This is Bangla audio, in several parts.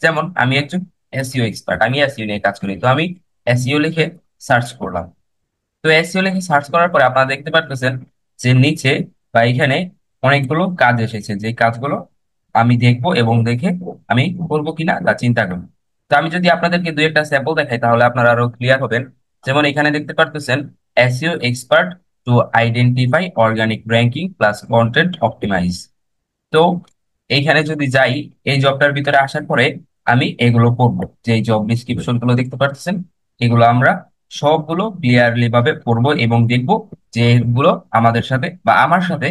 যেমন আমি একজন এসইও এক্সপার্ট, আমি এসইও নিয়ে কাজ করি, তো আমি এসইও লিখে সার্চ করলাম। তো এসইও লিখে সার্চ করার পরে আপনারা দেখতে পারতেছেন যে নিচে বা এখানে অনেকগুলো কাজ এসেছে, যে কাজগুলো আমি দেখবো এবং দেখে আমি করবো কিনা তা চিন্তা করবো। তো আমি যদি আপনাদেরকে দুই একটা স্যাম্পল দেখাই তাহলে আপনারা আরো ক্লিয়ার হবেন। যেমন এখানে দেখতে পারতেছেন SEO expert to identify organic ranking plus content optimize. তো এইখানে যদি যাই, এই জবটার ভিতরে আসার পরে আমি এগুলো করবো, যে জব ডিসক্রিপশন গুলো দেখতে পাচ্ছেন, এগুলো আমরা সবগুলো ক্লিয়ারলি ভাবে পড়বো এবং দেখবো যে এগুলো আমাদের সাথে বা আমার সাথে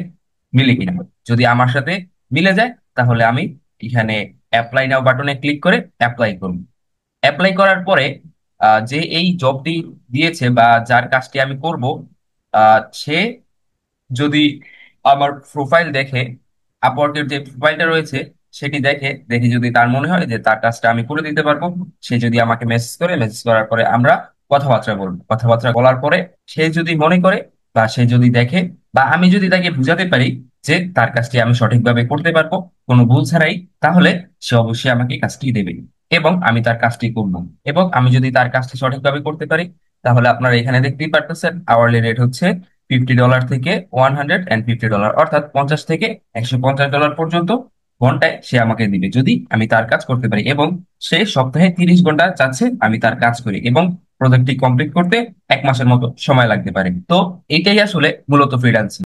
মিলে কিনা। যদি আমার সাথে মিলে যায় তাহলে আমি এখানে অ্যাপ্লাই নাও বাটনে ক্লিক করে অ্যাপ্লাই করব। অ্যাপ্লাই করার পরে যে এই জবটি দিয়েছে বা যার কাজটি আমি করব, সে যদি আমার প্রোফাইল দেখে, আপওয়ার্কের যে প্রোফাইলটা রয়েছে সেটি দেখে, দেখে যদি তার মনে হয় যে তার কাজটা আমি করে দিতে পারবো, সে যদি আমাকে মেসেজ করে, মেসেজ করার পরে আমরা কথাবার্তা বলবো। কথাবার্তা বলার পরে সে যদি মনে করে বা সে যদি দেখে বা আমি যদি তাকে বুঝাতে পারি যে তার কাজটি আমি সঠিকভাবে করতে পারবো কোনো ভুল ছাড়াই, তাহলে সে অবশ্যই আমাকে কাজটি দেবে এবং আমি তার কাজটি করব। এবং আমি যদি তার কাজটি সঠিকভাবে করতে পারি তাহলে আপনারা এখানে দেখতেই পারতেছেন আওয়ারলি রেট হচ্ছে $50 থেকে $150, অর্থাৎ 50 থেকে $150 পর্যন্ত ঘন্টায় সে আমাকে দিবে যদি আমি তার কাজ করতে পারি। এবং সে সপ্তাহে 30 ঘন্টা চাচ্ছে আমি তার কাজ করি এবং প্রজেক্টটি কমপ্লিট করতে 1 মাসের মতো সময় লাগতে পারে। তো এটাই আসলে মূলত ফ্রিল্যান্সিং।